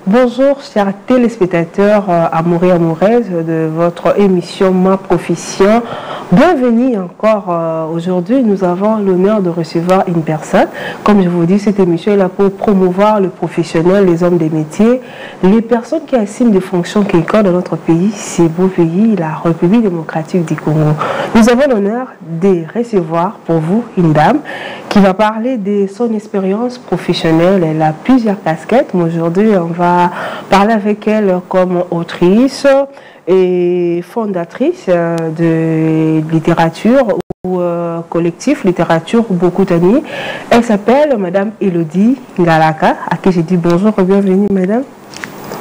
Bonjour chers téléspectateurs amoureux et amoureuses de votre émission Ma Profession. Bienvenue encore. Aujourd'hui, nous avons l'honneur de recevoir une personne. Comme je vous dis, cette émission est là pour promouvoir le professionnel, les hommes des métiers, les personnes qui assument des fonctions quelconques dans notre pays, ce beau pays, la République démocratique du Congo. Nous avons l'honneur de recevoir pour vous une dame qui va parler de son expérience professionnelle. Elle a plusieurs casquettes, mais aujourd'hui, on va parler avec elle comme autrice et fondatrice de littérature ou collectif littérature Bokutani. Elle s'appelle Madame Elodie Ngalaka, à qui j'ai dit bonjour et bienvenue Madame.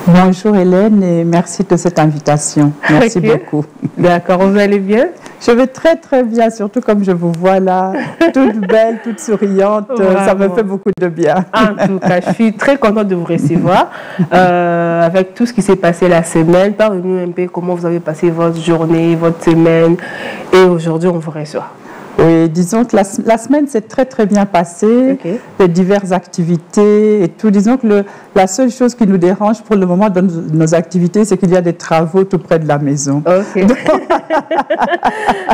Bonjour Hélène et merci de cette invitation. Merci beaucoup. D'accord, vous allez bien? Je vais très très bien, surtout comme je vous vois là, toute belle, toute souriante. Vraiment. Ça me fait beaucoup de bien. En tout cas, je suis très contente de vous recevoir avec tout ce qui s'est passé la semaine. Parlez-nous un peu comment vous avez passé votre journée, votre semaine et aujourd'hui on vous reçoit. Oui, disons que la semaine s'est très très bien passée, les diverses activités et tout. Disons que la seule chose qui nous dérange pour le moment dans nos activités, c'est qu'il y a des travaux tout près de la maison.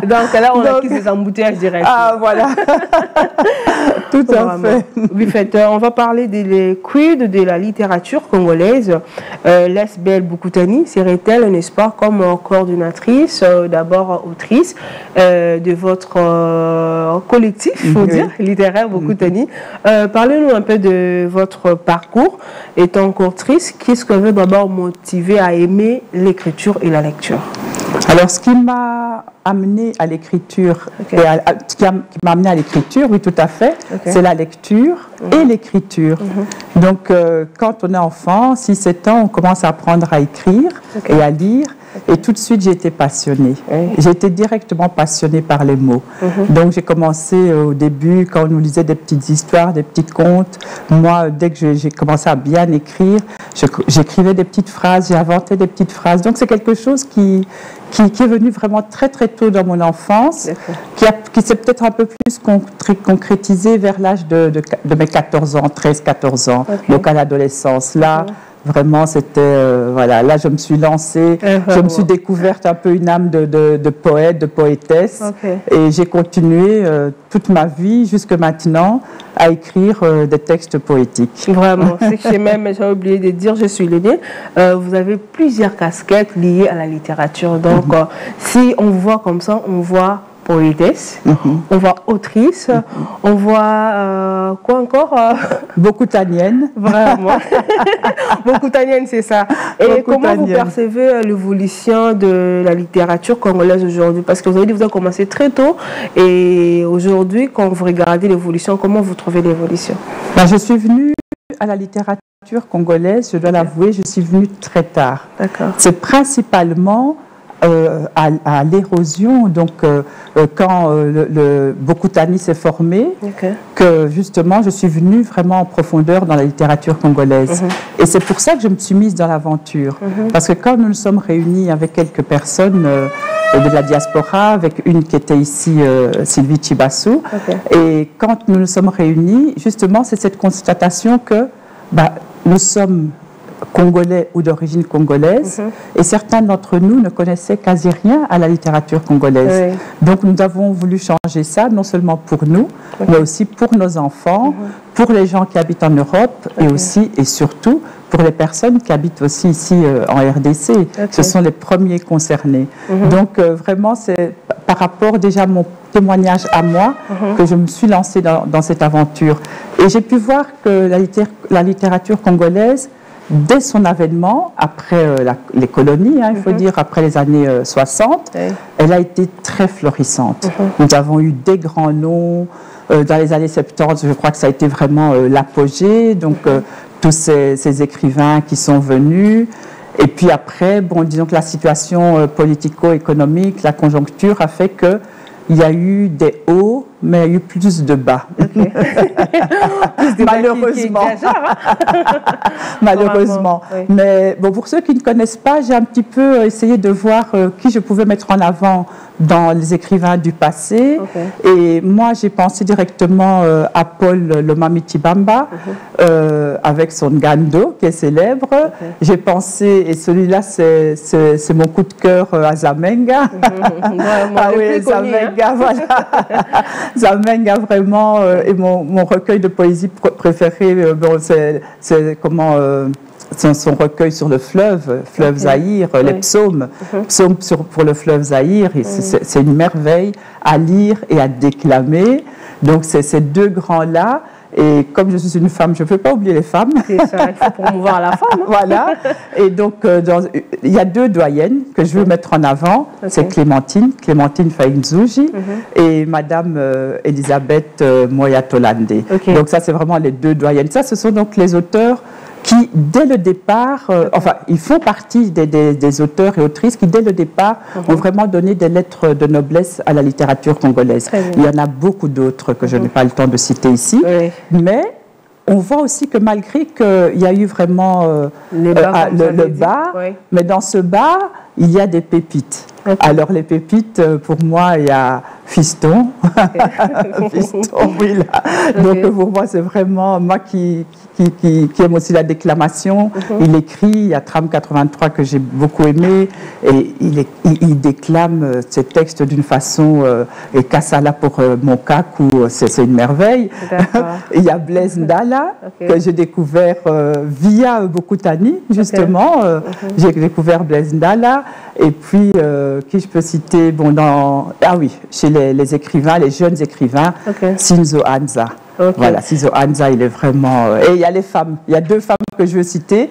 Donc là, on a quitté des embouteillages directs. Ah, voilà. Tout à fait. Oui, on va parler des quid de la littérature congolaise. Lesbelle Bokutani serait-elle, n'est-ce pas, comme coordinatrice, d'abord autrice de votre collectif, il faut dire, littéraire Bokutani. Parlez-nous un peu de votre parcours étant autrice. Qu'est-ce qui veut d'abord motiver à aimer l'écriture et la lecture? Alors, ce qui m'a amené à l'écriture, qui m'a amené à l'écriture, oui, tout à fait, c'est la lecture et l'écriture. Donc, quand on est enfant, 6-7 ans, on commence à apprendre à écrire et à lire. Et tout de suite, j'ai été passionnée. J'ai été directement passionnée par les mots. Donc, j'ai commencé au début, quand on nous lisait des petites histoires, des petits contes. Moi, dès que j'ai commencé à bien écrire, j'écrivais des petites phrases, j'ai inventé des petites phrases. Donc, c'est quelque chose qui est venu vraiment très, très tôt dans mon enfance, qui s'est peut-être un peu plus concrétisé vers l'âge de mes 14 ans, 13-14 ans, donc à l'adolescence. Là, vraiment, c'était, voilà, là je me suis lancée, je me suis découverte un peu une âme de poète, de poétesse, et j'ai continué toute ma vie, jusque maintenant, à écrire des textes poétiques. Vraiment, c'est que j'ai oublié de dire, je suis l'aînée, vous avez plusieurs casquettes liées à la littérature, donc si on voit comme ça, on voit poétesse, on voit autrice, on voit quoi encore Bokutanienne. Vraiment. Bokutanienne, c'est ça. Et comment vous percevez l'évolution de la littérature congolaise aujourd'hui? Parce que vous avez dit que vous avez commencé très tôt et aujourd'hui, quand vous regardez l'évolution, comment vous trouvez l'évolution? Ben, je suis venue à la littérature congolaise, je dois l'avouer, je suis venue très tard. C'est principalement à l'érosion, donc quand le Bokutani s'est formé, que justement je suis venue vraiment en profondeur dans la littérature congolaise. Et c'est pour ça que je me suis mise dans l'aventure. Parce que quand nous nous sommes réunis avec quelques personnes de la diaspora, avec une qui était ici, Sylvie Chibassou, et quand nous nous sommes réunis, justement c'est cette constatation que nous sommes congolais ou d'origine congolaise, et certains d'entre nous ne connaissaient quasi rien à la littérature congolaise. Donc nous avons voulu changer ça, non seulement pour nous, mais aussi pour nos enfants, pour les gens qui habitent en Europe, et aussi et surtout pour les personnes qui habitent aussi ici en RDC. Ce sont les premiers concernés. Donc vraiment, c'est par rapport déjà à mon témoignage à moi que je me suis lancée dans cette aventure. Et j'ai pu voir que la littérature congolaise, dès son avènement, après les colonies, il faut dire, après les années 60, elle a été très florissante. Nous avons eu des grands noms. Dans les années 70, je crois que ça a été vraiment l'apogée. Donc, tous ces écrivains qui sont venus. Et puis après, bon, disons que la situation politico-économique, la conjoncture a fait qu'il y a eu des hauts mais il y a eu plus de bas. Okay. Plus de malheureusement. Malheureusement. Oui. Mais bon, pour ceux qui ne connaissent pas, j'ai un petit peu essayé de voir qui je pouvais mettre en avant dans les écrivains du passé. Okay. Et moi, j'ai pensé directement à Paul Lomami-Tshibamba, avec son Ngando, qui est célèbre. Okay. J'ai pensé, et celui-là, c'est mon coup de cœur, à Zamenga. Ah oui, Zamenga, voilà. Zamenga, vraiment, et mon recueil de poésie préféré, bon, c'est comment... son recueil sur le fleuve okay. Zaïre, oui. Les psaumes, psaumes pour le fleuve Zaïre, c'est une merveille à lire et à déclamer. Donc c'est ces deux grands-là. Et comme je suis une femme, je ne peux pas oublier les femmes. C'est ça, il faut promouvoir la femme. Voilà. Et donc, il y a deux doyennes que je veux mettre en avant. Okay. C'est Clémentine Faïnzouji et Madame Elisabeth Moya-Tolande. Okay. Donc ça, c'est vraiment les deux doyennes. Ça, ce sont donc les auteurs qui, dès le départ, enfin, ils font partie des auteurs et autrices qui, dès le départ, ont vraiment donné des lettres de noblesse à la littérature congolaise. Il y en a beaucoup d'autres que je n'ai pas le temps de citer ici, mais on voit aussi que malgré qu'il y a eu vraiment le bas, mais dans ce bas, il y a des pépites. Okay. Alors, les pépites, pour moi, il y a Fiston. Okay. Fiston, oui, là. Okay. Donc, pour moi, c'est vraiment moi qui aime aussi la déclamation. Il écrit, il y a Tram 83 que j'ai beaucoup aimé, et il déclame ses textes d'une façon, et Kassala pour mon Kaku, c'est une merveille. Il y a Blaise Ndala, que j'ai découvert via Bokutani, justement. J'ai découvert Blaise Ndala, et puis, qui je peux citer, bon, chez les écrivains, les jeunes écrivains, Sinzo Anza. Voilà, Sinzo Anza, il est vraiment... et il y a les femmes, il y a deux femmes que je veux citer,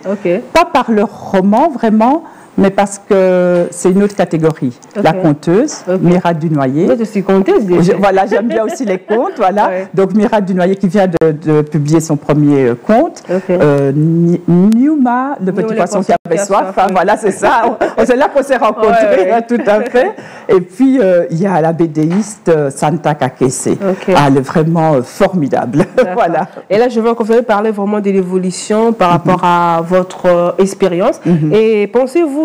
pas par leur roman, vraiment, mais parce que c'est une autre catégorie. La conteuse, Mira Dunoyer. Moi, je suis conteuse déjà. Voilà, j'aime bien aussi les contes, voilà. Donc, Mira Dunoyer qui vient de publier son premier conte. Niouma, le petit poisson qui avait soif. Voilà, c'est ça. C'est là qu'on s'est rencontrés, tout à fait. Et puis, il y a la BDiste Santa Kakese. Elle est vraiment formidable. Voilà. Et là, je veux que vous allez parler vraiment de l'évolution par rapport à votre expérience. Et pensez-vous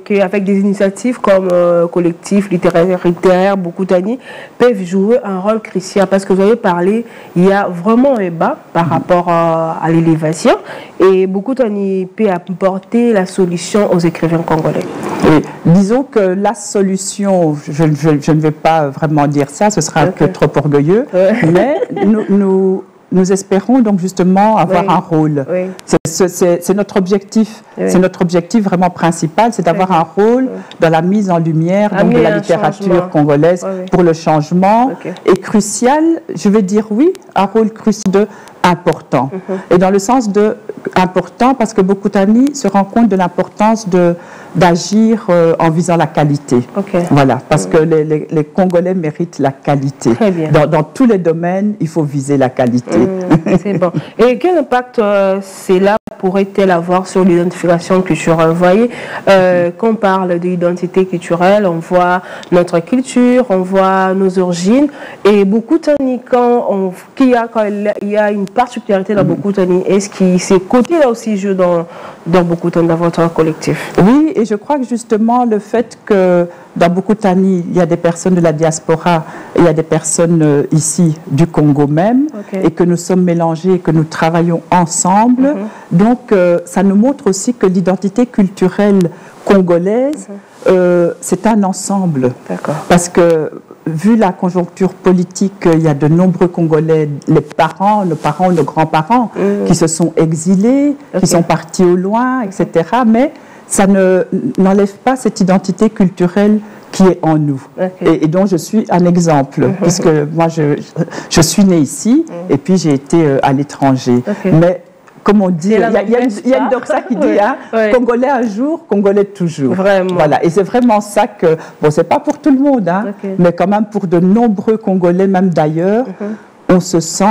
qu'avec des initiatives comme collectif littéraire Bokutani peuvent jouer un rôle crucial? Parce que vous avez parlé, il y a vraiment un bas par rapport à l'élévation, et Bokutani peut apporter la solution aux écrivains congolais. Et disons que la solution, je ne vais pas vraiment dire ça, ce sera un peu trop orgueilleux, mais nous espérons donc justement avoir un rôle. C'est notre objectif. C'est notre objectif vraiment principal, c'est d'avoir un rôle dans la mise en lumière donc, de la littérature congolaise pour le changement. Et crucial, je vais dire oui, un rôle crucial important. Et dans le sens de important, parce que Bokutani se rend compte de l'importance d'agir en visant la qualité. Voilà, parce que les Congolais méritent la qualité. Dans tous les domaines, il faut viser la qualité. C'est bon. Et quel impact cela pourrait-elle avoir sur l'identification culturelle? Vous voyez, quand on parle d'identité culturelle, on voit notre culture, on voit nos origines, et Bokutani, quand il y a une particularité dans Bokutani, est-ce que ces côtés-là aussi jouent dans Bokutani, dans votre collectif? Oui, et je crois que justement le fait que dans Bokutani, il y a des personnes de la diaspora, il y a des personnes ici du Congo même, et que nous sommes mélangés, que nous travaillons ensemble. Donc, ça nous montre aussi que l'identité culturelle congolaise, c'est un ensemble. Parce que, vu la conjoncture politique, il y a de nombreux Congolais, nos parents, nos grands-parents, qui se sont exilés, qui sont partis au loin, etc. Mais ça n'enlève pas cette identité culturelle qui est en nous, et dont je suis un exemple, puisque moi, je suis née ici, et puis j'ai été à l'étranger. Mais comme on dit, il y a une doxa qui dit, Congolais un jour, Congolais toujours. Vraiment. Voilà, et c'est vraiment ça que, bon, c'est pas pour tout le monde, mais quand même pour de nombreux Congolais, même d'ailleurs, on se sent,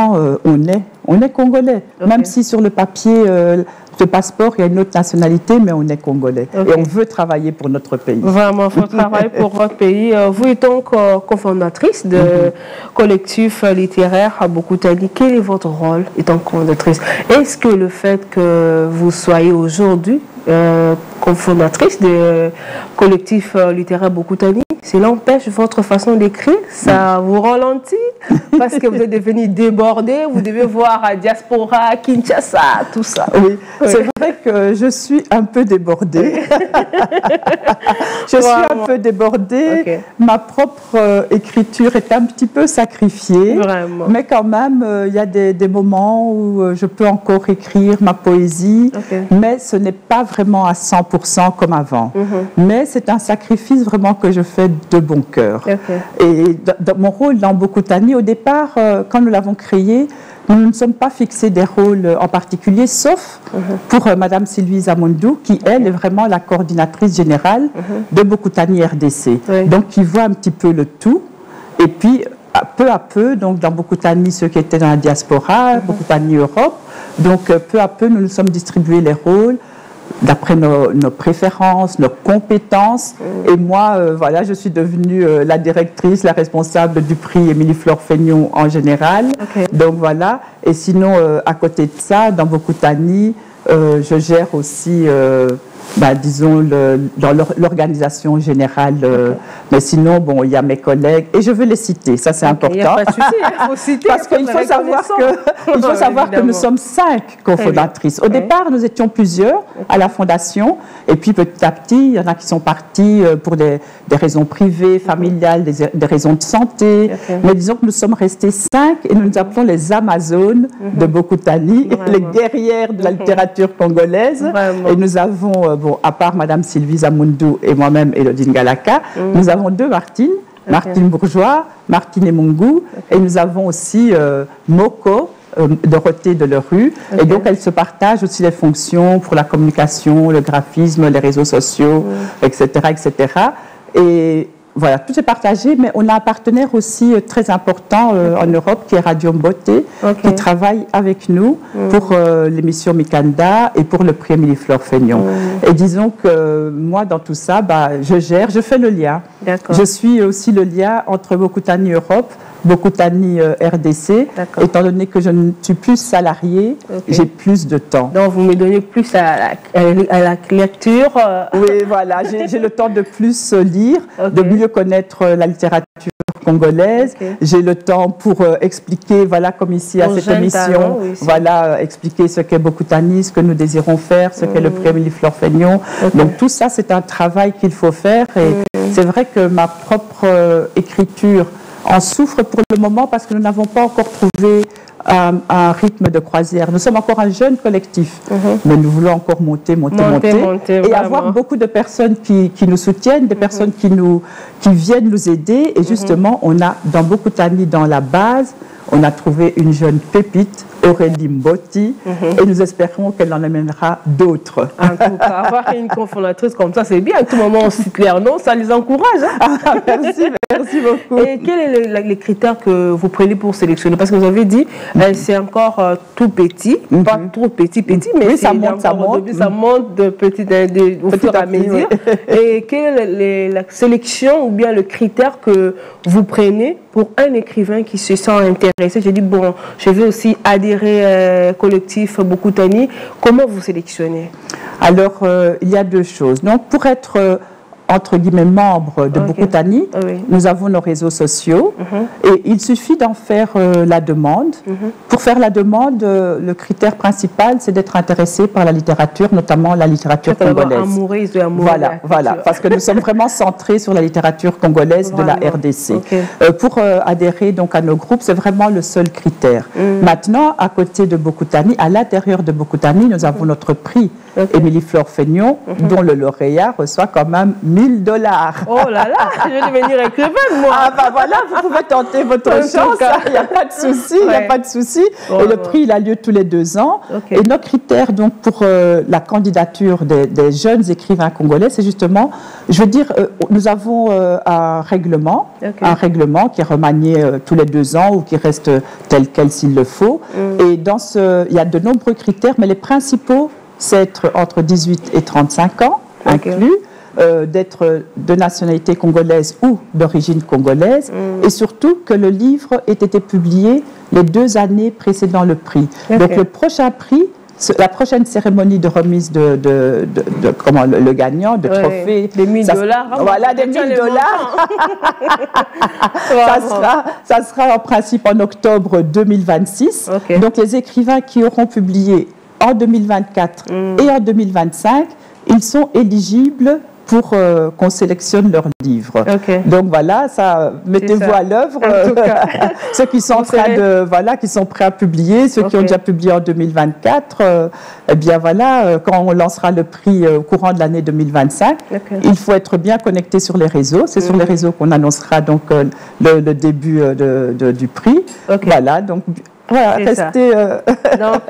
on est congolais. Même si sur le papier, le passeport, il y a une autre nationalité, mais on est congolais. Et on veut travailler pour notre pays. Vraiment, il faut travailler pour votre pays. Vous êtes donc cofondatrice de collectif littéraire Bokutani. Quel est votre rôle étant cofondatrice? Est-ce que le fait que vous soyez aujourd'hui cofondatrice de collectif littéraire Bokutani, cela empêche votre façon d'écrire? Ça vous ralentit parce que vous êtes devenu débordé, vous devez voir à Diaspora, Kinshasa, tout ça. Oui, c'est vrai que je suis un peu débordée. Je suis un peu débordée. Ma propre écriture est un petit peu sacrifiée. Vraiment. Mais quand même, il y a des moments où je peux encore écrire ma poésie, mais ce n'est pas vraiment à 100% comme avant. Mais c'est un sacrifice vraiment que je fais de bon cœur. Et dans mon rôle dans Bokutani, au départ, quand nous l'avons créé, nous ne nous sommes pas fixés des rôles en particulier, sauf pour Madame Sylvie Zamondou, qui, elle, est vraiment la coordinatrice générale de Bokutani RDC. Donc, qui voit un petit peu le tout. Et puis, peu à peu, donc dans Bokutani, ceux qui étaient dans la diaspora, Bokutani Europe, donc peu à peu, nous nous sommes distribués les rôles d'après nos préférences, nos compétences. Et moi, voilà, je suis devenue la directrice, la responsable du prix Émilie-Flore Fénion en général. Donc voilà. Et sinon, à côté de ça, dans Bokutani, je gère aussi, disons, dans l'organisation générale. Mais sinon, bon, il y a mes collègues, et je veux les citer, ça c'est important. Il n'y a pas de souci, il faut citer. Parce qu'il faut savoir que nous sommes 5 cofondatrices. Au départ, nous étions plusieurs à la fondation, et puis petit à petit, il y en a qui sont partis pour des raisons privées, familiales, des raisons de santé. Mais disons que nous sommes restés 5, et nous nous appelons les Amazones de Bokutani, les guerrières de la littérature congolaise. Et nous avons, à part Madame Sylvie Zamondou et moi-même, Elodie Ngalaka, nous avons 2 Martines, Martine Bourgeois, Martine Emongou, et nous avons aussi Moko, Dorothée Delerue. Et donc, elles se partagent aussi les fonctions pour la communication, le graphisme, les réseaux sociaux, etc., etc. Et voilà, tout est partagé, mais on a un partenaire aussi très important en Europe qui est Radio Mboté, qui travaille avec nous pour l'émission Mikanda et pour le prix Émilie-Flore Fénion. Et disons que moi, dans tout ça, je fais le lien. Je suis aussi le lien entre Bokutani Europe, Bokutani RDC, étant donné que je ne suis plus salariée, j'ai plus de temps. Donc vous me donnez plus à la lecture. Oui, voilà, j'ai le temps de plus lire, de mieux connaître la littérature congolaise. J'ai le temps pour expliquer, voilà, comme ici à cette émission, voilà, expliquer ce qu'est Bokutani, ce que nous désirons faire, ce qu'est le prix Émilie-Flore Fénion. Donc tout ça, c'est un travail qu'il faut faire. Et c'est vrai que ma propre écriture en souffre pour le moment parce que nous n'avons pas encore trouvé un rythme de croisière. Nous sommes encore un jeune collectif, mais nous voulons encore monter et avoir beaucoup de personnes qui nous soutiennent, des personnes qui viennent nous aider. Et justement, on a dans Bokutani, dans la base, on a trouvé une jeune pépite, Aurélie Mboti, et nous espérons qu'elle en amènera d'autres. En tout cas, avoir une cofondatrice comme ça, c'est bien. À tout moment, on cite leur nom, ça les encourage. Merci beaucoup. Et quels sont les critères que vous prenez pour sélectionner? Parce que vous avez dit, c'est encore tout petit, pas trop petit, mais ça monte. Ça monte de petit au fur et à mesure. Et quelle est la sélection ou bien le critère que vous prenez pour un écrivain qui se sent intéressé? J'ai dit, bon, je vais aussi adhérer collectif Bokutani. Comment vous sélectionnez? Alors, il y a 2 choses. Donc, pour être entre guillemets membres de Bokutani, nous avons nos réseaux sociaux et il suffit d'en faire la demande. Pour faire la demande, le critère principal, c'est d'être intéressé par la littérature, notamment la littérature congolaise. Voilà, parce que nous sommes vraiment centrés sur la littérature congolaise de la RDC. Pour adhérer donc à nos groupes, c'est vraiment le seul critère. Maintenant, à côté de Bokutani, à l'intérieur de Bokutani, nous avons notre prix Émilie-Flore Fénion, dont le lauréat reçoit quand même 1 $1000. Oh là là, je vais devenir écrivaine, moi. Ah bah voilà, vous pouvez tenter votre chance, il n'y a pas de souci, il n'y a pas de souci. Et le prix, il a lieu tous les 2 ans. Et nos critères, donc, pour la candidature des jeunes écrivains congolais, c'est justement, je veux dire, nous avons un règlement qui est remanié tous les 2 ans ou qui reste tel quel s'il le faut. Et dans il y a de nombreux critères, mais les principaux, c'est être entre 18 et 35 ans, inclus, d'être de nationalité congolaise ou d'origine congolaise, et surtout que le livre ait été publié les 2 années précédant le prix. Donc le prochain prix, la prochaine cérémonie de remise de comment le gagnant, de trophée. Des $1000. Voilà, des $1000. Ça sera en principe en octobre 2026. Donc les écrivains qui auront publié en 2024 et en 2025, ils sont éligibles pour qu'on sélectionne leurs livres. Donc voilà, mettez-vous à l'œuvre. Ceux qui sont qui sont prêts à publier, ceux qui ont déjà publié en 2024, eh bien voilà, quand on lancera le prix au courant de l'année 2025, il faut être bien connecté sur les réseaux. C'est sur les réseaux qu'on annoncera donc le début du prix. Voilà, donc. Voilà, restez. Donc,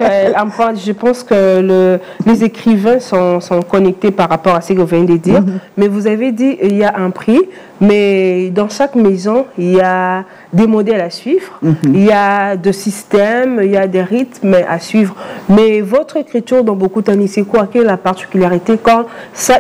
je pense que les écrivains sont connectés par rapport à ce que vous venez de dire. Mais vous avez dit qu'il y a un prix, mais dans chaque maison, il y a des modèles à suivre, il y a des systèmes, il y a des rythmes à suivre. Mais votre écriture dans Bokutani, c'est quoi? Quelle est la particularité quand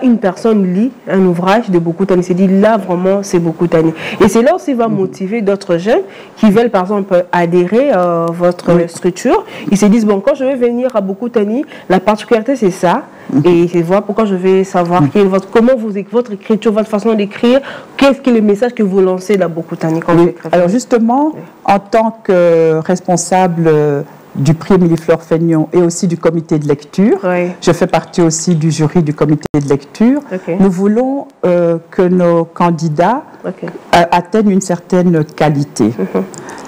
une personne lit un ouvrage de Bokutani, c'est dit là vraiment c'est Bokutani. Et c'est là aussi va motiver d'autres jeunes qui veulent par exemple adhérer à votre structure. Ils se disent bon, quand je vais venir à Bokutani, la particularité c'est ça. Et c'est voilà pourquoi je vais savoir comment votre écriture, votre façon d'écrire, qu'est-ce que le message que vous lancez dans Bokutani. Alors justement, en tant que responsable du prix Émilie-Flore Fénion et aussi du comité de lecture, je fais partie aussi du jury du comité de lecture. Nous voulons que nos candidats atteignent une certaine qualité.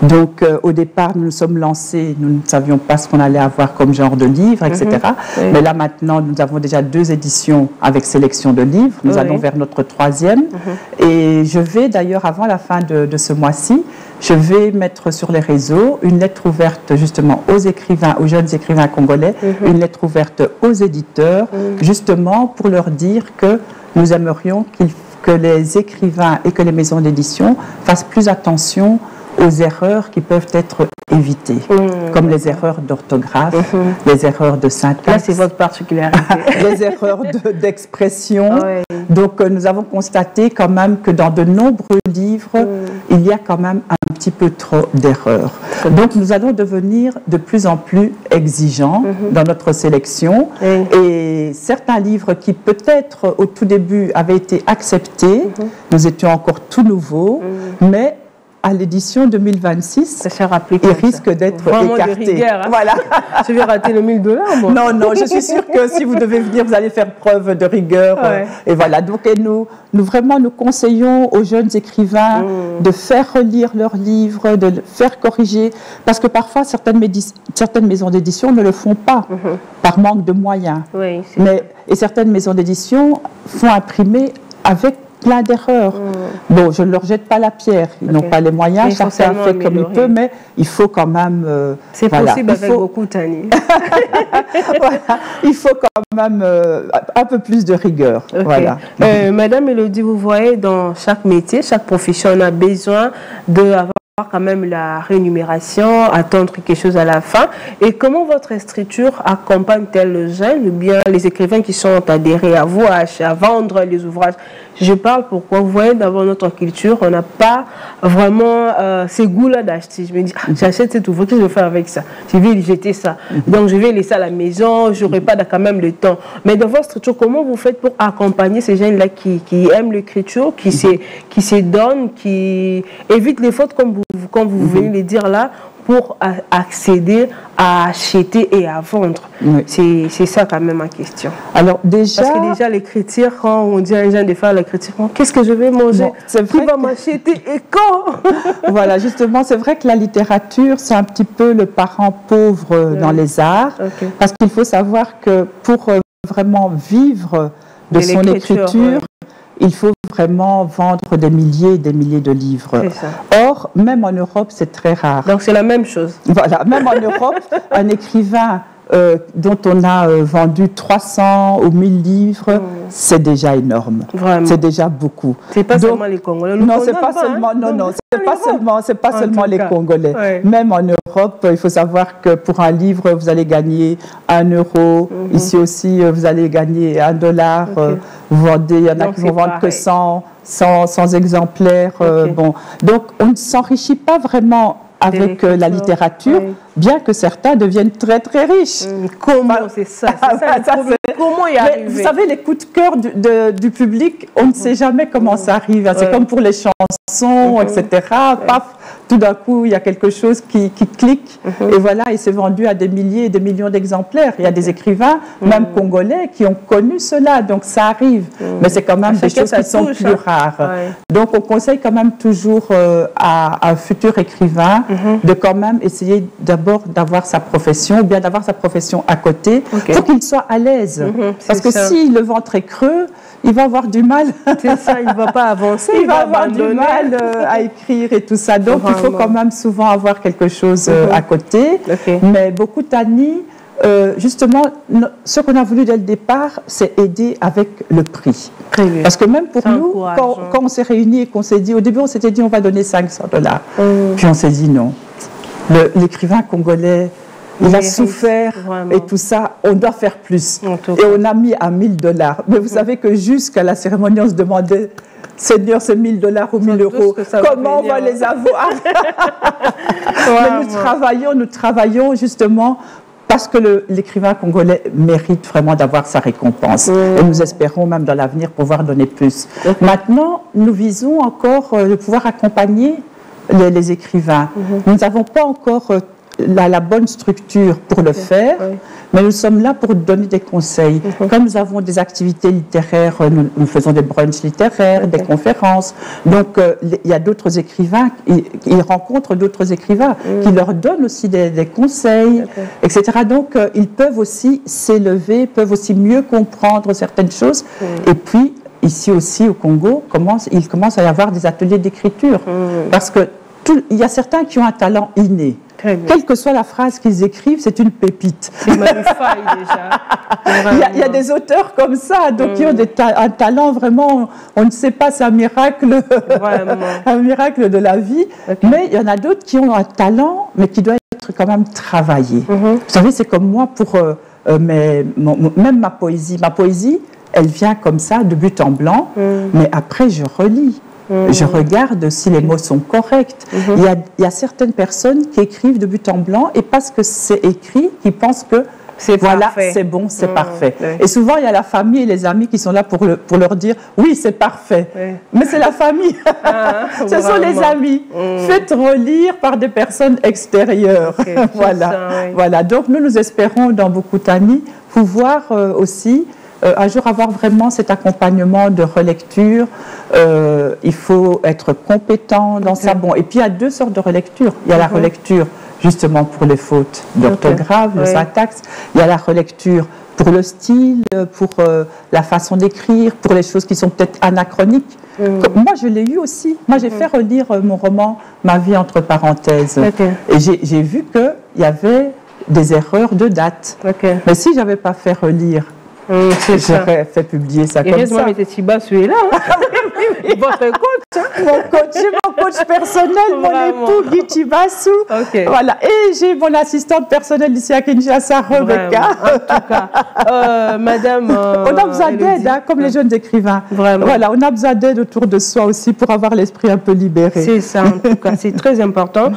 Donc au départ, nous nous sommes lancés, nous ne savions pas ce qu'on allait avoir comme genre de livre, etc. Mais là maintenant, nous avons déjà 2 éditions avec sélection de livres. Nous allons vers notre 3e. Et je vais d'ailleurs, avant la fin de ce mois-ci, je vais mettre sur les réseaux une lettre ouverte justement aux écrivains, aux jeunes écrivains congolais, une lettre ouverte aux éditeurs, justement pour leur dire que nous aimerions que les écrivains et que les maisons d'édition fassent plus attention aux erreurs qui peuvent être évitées, comme les erreurs d'orthographe, les erreurs de syntaxe. Là, c'est votre particularité. Les erreurs d'expression. Donc, nous avons constaté quand même que dans de nombreux livres, il y a quand même un petit peu trop d'erreurs. Donc, nous allons devenir de plus en plus exigeants dans notre sélection. Et certains livres qui, peut-être, au tout début, avaient été acceptés, nous étions encore tout nouveaux, mais à l'édition 2026, il risque d'être écarté. Rigueur, hein. Voilà. Je vais rater le $1000, moi. Non, non, je suis sûre que si vous devez venir, vous allez faire preuve de rigueur. Et voilà. Donc, nous conseillons aux jeunes écrivains de faire relire leurs livres, de faire corriger, parce que parfois certaines maisons d'édition ne le font pas par manque de moyens. Et certaines maisons d'édition font imprimer avec plein d'erreurs. Bon, je ne leur jette pas la pierre. Ils n'ont pas les moyens, chacun fait comme il peut, mais il faut quand même... c'est possible avec Bokutani. Il faut quand même un peu plus de rigueur. Voilà. Madame Elodie, vous voyez, dans chaque métier, chaque profession, on a besoin d'avoir quand même la rémunération, attendre quelque chose à la fin. Et comment votre structure accompagne-t-elle le jeune, ou bien les écrivains qui sont adhérés à vous, à vendre les ouvrages? Je parle pourquoi, vous voyez, dans notre culture, on n'a pas vraiment ces goûts-là d'acheter. Je me dis, j'achète cet ouvrage, qu'est-ce que je vais faire avec ça? Je vais jeter ça. Donc, je vais laisser à la maison, je n'aurai pas quand même le temps. Mais dans votre structure, comment vous faites pour accompagner ces jeunes-là qui aiment l'écriture, qui se donnent, qui évitent les fautes, comme vous venez de le dire là, pour accéder à acheter et à vendre? C'est ça quand même ma question. Alors déjà... Parce que déjà l'écriture, quand on dit à un jeune de faire l'écriture, qu'est-ce que je vais manger? Qui va m'acheter et quand? Voilà, justement, c'est vrai que la littérature, c'est un petit peu le parent pauvre dans les arts. Parce qu'il faut savoir que pour vraiment vivre de son écriture, il faut vraiment vendre des milliers et des milliers de livres. Or, même en Europe, c'est très rare. Donc c'est la même chose. Voilà, même en Europe, un écrivain dont on a vendu 300 ou 1000 livres, c'est déjà énorme. C'est déjà beaucoup. C'est pas seulement les Congolais. Non, c'est pas seulement, c'est pas seulement les Congolais. Ouais. Même en Europe, il faut savoir que pour un livre, vous allez gagner 1 euro. Ici aussi, vous allez gagner $1. Vous vendez, il y en a qui vont vendre que 100 exemplaires. Bon, donc on ne s'enrichit pas vraiment avec la littérature, bien que certains deviennent très très riches. Comment c'est ça, comment y arriver? Vous savez, les coups de cœur du public, on ne sait jamais comment ça arrive. C'est comme pour les chansons, etc. Paf, tout d'un coup, il y a quelque chose qui clique. Et voilà, il s'est vendu à des milliers et des millions d'exemplaires. Il y a des écrivains, même congolais, qui ont connu cela. Donc ça arrive. Mais c'est quand même des choses qui sont plus rares. Donc on conseille quand même toujours à un futur écrivain de quand même essayer d'abord d'avoir sa profession, ou bien d'avoir sa profession à côté, pour qu'il soit à l'aise. Parce que s'il le ventre est creux, il va avoir du mal. C'est ça, il ne va pas avancer. Il va avoir du mal à écrire et tout ça. Donc, il faut quand même souvent avoir quelque chose à côté. Mais beaucoup Tani, justement, ce qu'on a voulu dès le départ, c'est aider avec le prix. Parce que même pour nous, quand on s'est réunis et qu'on s'est dit, au début, on s'était dit, on va donner $500. Puis on s'est dit non. L'écrivain congolais, il a souffert et tout ça, on doit faire plus. Et on a mis à $1000. Mais vous savez que jusqu'à la cérémonie, on se demandait, Seigneur, c'est $1000 ou 1000 euros, comment on va les avoir? Mais nous travaillons justement parce que l'écrivain congolais mérite vraiment d'avoir sa récompense. Et nous espérons même dans l'avenir pouvoir donner plus. Maintenant, nous visons encore de pouvoir accompagner les écrivains. Nous n'avons pas encore la bonne structure pour le faire, mais nous sommes là pour donner des conseils. Comme nous avons des activités littéraires, nous faisons des brunchs littéraires, des conférences. Donc, il y a d'autres écrivains, ils rencontrent d'autres écrivains qui leur donnent aussi des conseils, etc. Donc, ils peuvent aussi s'élever, peuvent aussi mieux comprendre certaines choses. Et puis, ici aussi au Congo, il commence à y avoir des ateliers d'écriture. Parce que il y a certains qui ont un talent inné. Quelle que soit la phrase qu'ils écrivent, c'est une pépite. C'est magnifique déjà. Il y a des auteurs comme ça, donc qui ont un talent vraiment, on ne sait pas, c'est un miracle, un miracle de la vie. Mais il y en a d'autres qui ont un talent, mais qui doit être quand même travaillé. Vous savez, c'est comme moi pour même ma poésie. Ma poésie, elle vient comme ça, de but en blanc, mais après je relis. Je regarde si les mots sont corrects. Il y a certaines personnes qui écrivent de but en blanc et parce que c'est écrit, qui pensent que voilà, c'est bon, c'est parfait. Et souvent, il y a la famille et les amis qui sont là pour leur dire oui, c'est parfait. Mais c'est la famille. Ce sont les amis. Faites relire par des personnes extérieures. Voilà. Donc, nous espérons dans Beaucoup Tani pouvoir aussi un jour avoir vraiment cet accompagnement de relecture. Il faut être compétent dans ça. Bon, et puis il y a 2 sortes de relecture. Il y a la relecture justement pour les fautes d'orthographe, le syntaxe. Il y a la relecture pour le style, pour la façon d'écrire, pour les choses qui sont peut-être anachroniques. Moi, je l'ai eu aussi. Moi, j'ai fait relire mon roman « Ma vie entre parenthèses ». Et j'ai vu qu'il y avait des erreurs de date. Mais si je n'avais pas fait relire, j'aurais fait publier ça comme ça. Mais Tiba, celui-là. Votre coach. J'ai mon coach personnel, mon époux Guy Tibassou. Voilà. Et j'ai mon assistante personnelle ici à Kinshasa, Rebecca. En tout cas, madame. On a besoin d'aide, hein, comme les jeunes écrivains. Vraiment. Voilà, on a besoin d'aide autour de soi aussi pour avoir l'esprit un peu libéré. C'est ça, en tout cas, c'est très important.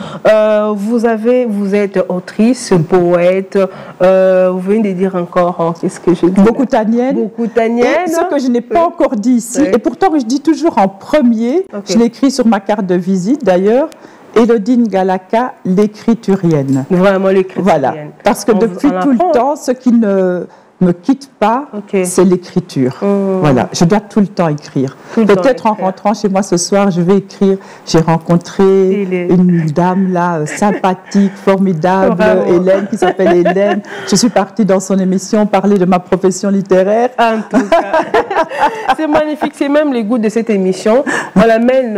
Vous êtes autrice, poète. Vous venez de dire encore, qu'est-ce que je dis? Beaucoup tanienne. Beaucoup tanienne. Ce que je n'ai pas encore dit ici, et pourtant je dis toujours en premier, je l'ai écrit sur ma carte de visite d'ailleurs, Élodine Galaka, l'écriturienne. Vraiment l'écriturienne. Voilà, parce que depuis tout le temps, ceux qui ne me quitte pas, c'est l'écriture. Voilà, je dois tout le temps écrire. Peut-être en rentrant chez moi ce soir, je vais écrire. J'ai rencontré une dame là, sympathique, formidable, Hélène, qui s'appelle Hélène. Je suis partie dans son émission parler de ma profession littéraire. En tout cas, c'est magnifique. C'est même le goût de cette émission. On amène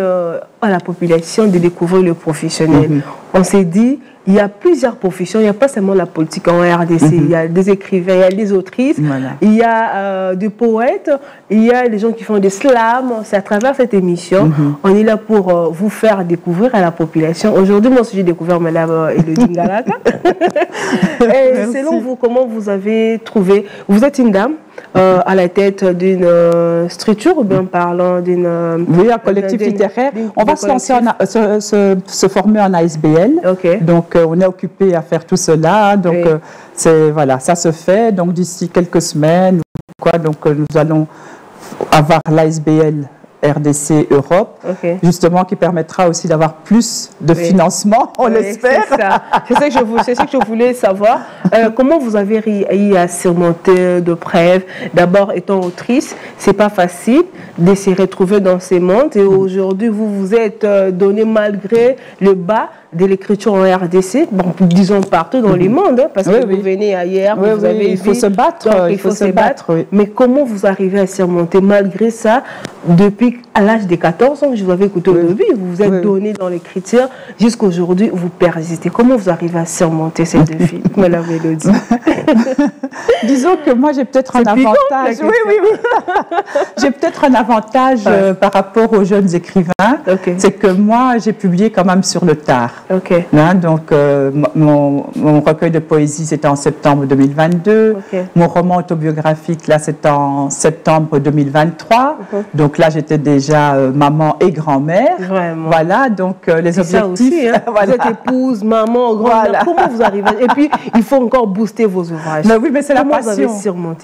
à la population de découvrir le professionnel. On s'est dit, il y a plusieurs professions, il n'y a pas seulement la politique en RDC, il y a des écrivains, il y a des autrices, il y a des poètes, il y a des gens qui font des slams. C'est à travers cette émission, on est là pour vous faire découvrir à la population. Aujourd'hui, moi aussi j'ai découvert Madame Elodie Ngalaka. Selon vous, comment vous avez trouvé, vous êtes une dame à la tête d'une structure ou bien parlant d'une... Oui, un collectif littéraire. On va se lancer, se former en ASBL. Donc, on est occupé à faire tout cela. Donc, voilà, ça se fait. Donc, d'ici quelques semaines, donc, nous allons avoir l'ASBL RDC Europe, justement, qui permettra aussi d'avoir plus de financement, on l'espère. C'est ce que je voulais savoir. Comment vous avez réussi à surmonter de preuves? D'abord, étant autrice, c'est pas facile de se retrouver dans ces mondes. Et aujourd'hui, vous vous êtes donné malgré le bas de l'écriture en RDC, bon, disons partout dans le monde, hein, parce que vous venez ailleurs, vous avez il faut se battre. Il faut se battre. Mais comment vous arrivez à surmonter malgré ça? Depuis à l'âge de 14 ans, je vous avais écouté au début, vous vous êtes donné dans l'écriture, jusqu'à aujourd'hui, vous persistez. Comment vous arrivez à surmonter ces défis, Madame Elodie? Disons que moi, j'ai peut-être un avantage. J'ai peut-être un avantage par rapport aux jeunes écrivains. C'est que moi, j'ai publié quand même sur le tard. Donc, mon recueil de poésie, c'était en septembre 2022. Mon roman autobiographique, là, c'est en septembre 2023. Donc là, j'étais déjà maman et grand-mère. Voilà, donc les objectifs... Ça aussi, hein. Vous êtes épouse, maman, grand-mère. Comment vous arrivez? Et puis, il faut encore booster vos ouvrages. Mais oui, mais c'est la passion.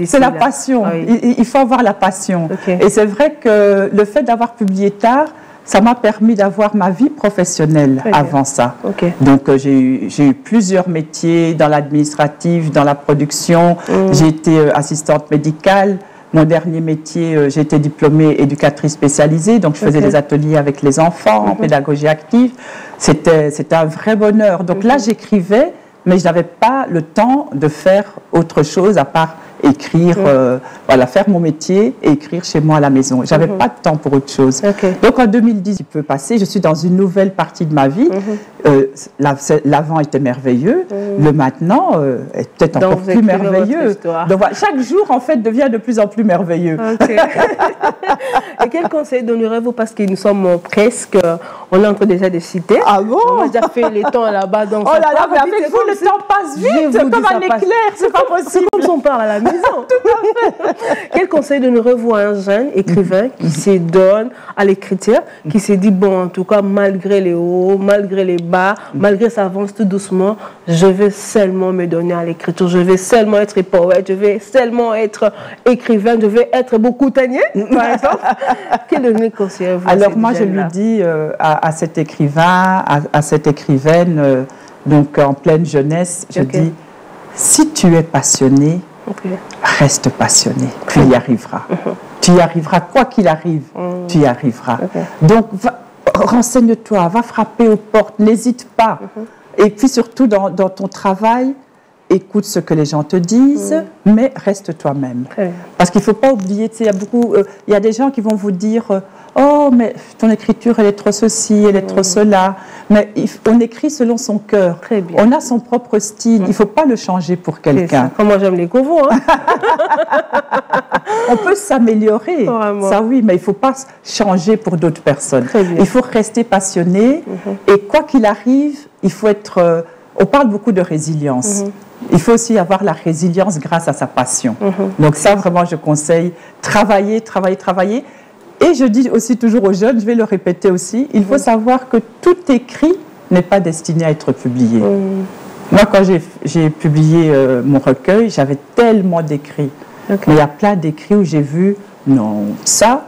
C'est la passion. Il faut avoir la passion. Et c'est vrai que le fait d'avoir publié tard, ça m'a permis d'avoir ma vie professionnelle avant ça. Donc, j'ai eu plusieurs métiers dans l'administratif, dans la production. J'ai été assistante médicale. Mon dernier métier, j'ai été diplômée éducatrice spécialisée. Donc, je faisais des ateliers avec les enfants en pédagogie active. C'était un vrai bonheur. Donc là, j'écrivais, mais je n'avais pas le temps de faire autre chose à part écrire, voilà, faire mon métier et écrire chez moi à la maison. Je n'avais pas de temps pour autre chose. Donc en 2010, il peut passer, je suis dans une nouvelle partie de ma vie. L'avant était merveilleux, le maintenant est peut-être encore plus merveilleux. Donc voilà, chaque jour, en fait, devient de plus en plus merveilleux. Et quel conseil donnerez-vous, parce que nous sommes presque, on est en train déjà de citer. Ah bon? On a déjà fait les temps là-bas. Donc oh là là, mais avec vous, le temps passe vite, comme un éclair, c'est pas possible. C'est comme si on parle à la maison. Tout à fait. Quel conseil donnerez-vous à un jeune écrivain qui se donne à l'écriture, qui se dit, bon, en tout cas, malgré les hauts, malgré les bas, malgré ça avance tout doucement, je vais seulement me donner à l'écriture, je vais seulement être poète, je vais seulement être écrivain, je vais être beaucoup coutanier, par exemple. Quel conseil vous? Alors moi, je lui dis à cet écrivain, à cette écrivaine, donc en pleine jeunesse, je dis, si tu es passionné, reste passionné, tu y arriveras. Tu y arriveras, quoi qu'il arrive, tu y arriveras. Donc, renseigne-toi, va frapper aux portes, n'hésite pas. Et puis surtout, dans ton travail, écoute ce que les gens te disent, mais reste toi-même. Parce qu'il ne faut pas oublier, tu sais, il y a des gens qui vont vous dire oh, mais ton écriture, elle est trop ceci, elle est trop cela. Mais on écrit selon son cœur. On a son propre style. Il ne faut pas le changer pour quelqu'un. Comment j'aime les covos, hein. On peut s'améliorer, ça oui, mais il ne faut pas changer pour d'autres personnes. Il faut rester passionné. Et quoi qu'il arrive, il faut être... on parle beaucoup de résilience. Il faut aussi avoir la résilience grâce à sa passion. Donc ça, vraiment, je conseille, travailler, travailler, travailler. Et je dis aussi toujours aux jeunes, je vais le répéter aussi, il faut savoir que tout écrit n'est pas destiné à être publié. Moi, quand j'ai publié mon recueil, j'avais tellement d'écrits. Mais il y a plein d'écrits où j'ai vu, non, ça,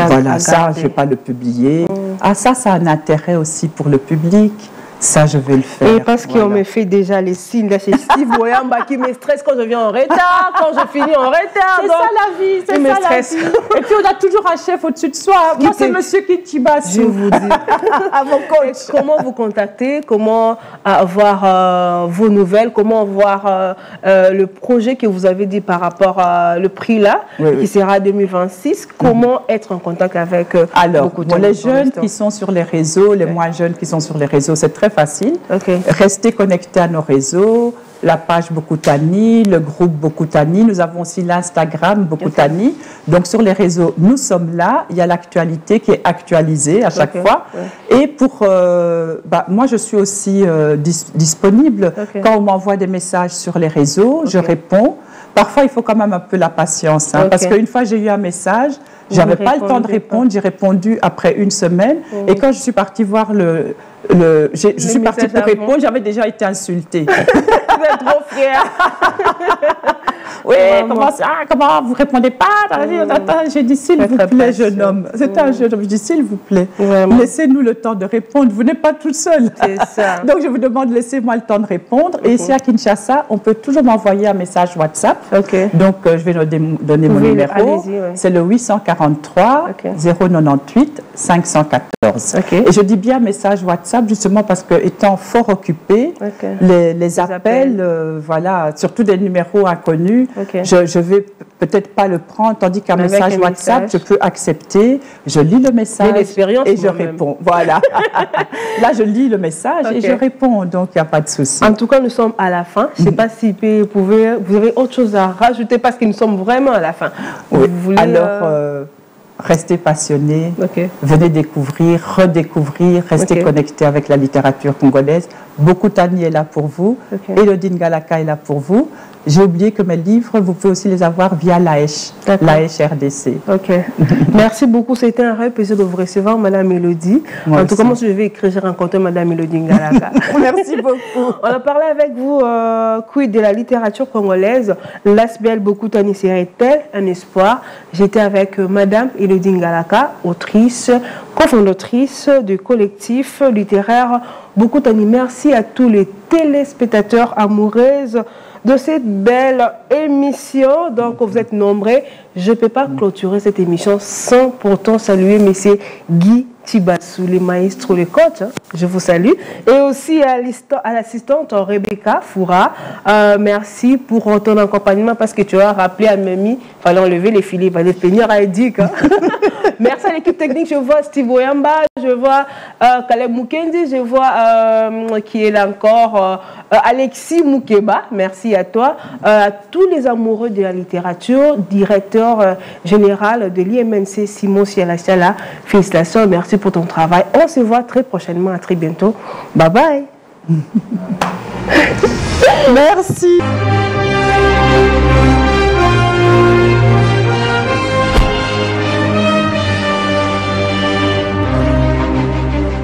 voilà, ça, je ne vais pas le publier. Ah, ça a un intérêt aussi pour le public. Ça, je vais le faire. Et parce qu'on me fait déjà les signes, là, c'est Steve Boyamba qui me stresse quand je viens en retard, quand je finis en retard. C'est ça la vie, c'est ça la vie. Et puis, on a toujours un chef au-dessus de soi. Moi, c'est Monsieur Kitibasu. Je vous dis. À mon coach. Comment vous contacter, comment avoir vos nouvelles, comment voir le projet que vous avez dit par rapport à le prix là, qui sera 2026, comment être en contact avec Alors, pour les jeunes qui sont sur les réseaux, les moins jeunes qui sont sur les réseaux, c'est très facile. Restez connectés à nos réseaux, la page Bokutani, le groupe Bokutani. Nous avons aussi l'Instagram Bokutani. Donc, sur les réseaux, nous sommes là. Il y a l'actualité qui est actualisée à chaque fois. Et pour... moi, je suis aussi disponible. Quand on m'envoie des messages sur les réseaux, je réponds. Parfois, il faut quand même un peu la patience. Hein, parce qu'une fois, j'ai eu un message, je n'avais pas le temps de répondre. J'ai répondu après une semaine. Et quand je suis partie voir je suis partie pour répondre, j'avais déjà été insultée. Vous êtes trop fière. Oui, comment vous ne répondez pas? J'ai dit, s'il vous plaît, jeune homme. C'était un jeune homme. Je dis, s'il vous plaît, laissez-nous le temps de répondre. Vous n'êtes pas toute seule. C'est ça. Donc, je vous demande, laissez-moi le temps de répondre. Et ici, à Kinshasa, on peut toujours m'envoyer un message WhatsApp. Donc, je vais donner mon numéro. C'est le 843 098 514. Et je dis bien message WhatsApp, justement parce que, étant fort occupée, les appels, voilà, surtout des numéros inconnus, je vais peut-être pas le prendre, tandis qu'un message WhatsApp, je peux accepter, je lis le message et je réponds. Voilà. Là, je lis le message et je réponds, donc il n'y a pas de souci. En tout cas, nous sommes à la fin. Je ne sais pas si vous avez autre chose à rajouter parce que nous sommes vraiment à la fin. Oui. Vous voulez, alors, restez passionnés, venez découvrir, redécouvrir, restez connectés avec la littérature congolaise. Bokutani est là pour vous, Elodie Ngalaka est là pour vous. J'ai oublié que mes livres, vous pouvez aussi les avoir via l'AESH RDC. Merci beaucoup. C'était un vrai plaisir de vous recevoir, Madame Elodie. En tout cas, moi, je vais écrire, j'ai rencontré Madame Elodie Ngalaka. Merci beaucoup. On a parlé avec vous, quid de la littérature congolaise. L'ASBL Bokutani serait-elle un espoir? J'étais avec Madame Elodie Ngalaka, autrice, cofondatrice du collectif littéraire Bokutani. Merci à tous les téléspectateurs amoureuses de cette belle émission. Donc, vous êtes nombreux. Je ne peux pas clôturer cette émission sans pourtant saluer M. Guy Tibasu, les maestros, les coachs. Hein. Je vous salue. Et aussi à l'assistante Rebecca Foura. Merci pour ton accompagnement parce que tu as rappelé à Mimi, il fallait enlever les filets, il fallait tenir à Edik. Hein. Merci à l'équipe technique. Je vois Steve Oyamba, je vois Caleb Mukendi, je vois qui est là encore, Alexis Moukeba. Merci à toi. À tous les amoureux de la littérature, directeur général de l'IMNC, Simon Sialachala. Félicitations, merci pour ton travail. On se voit très prochainement, à très bientôt. Bye bye. Merci.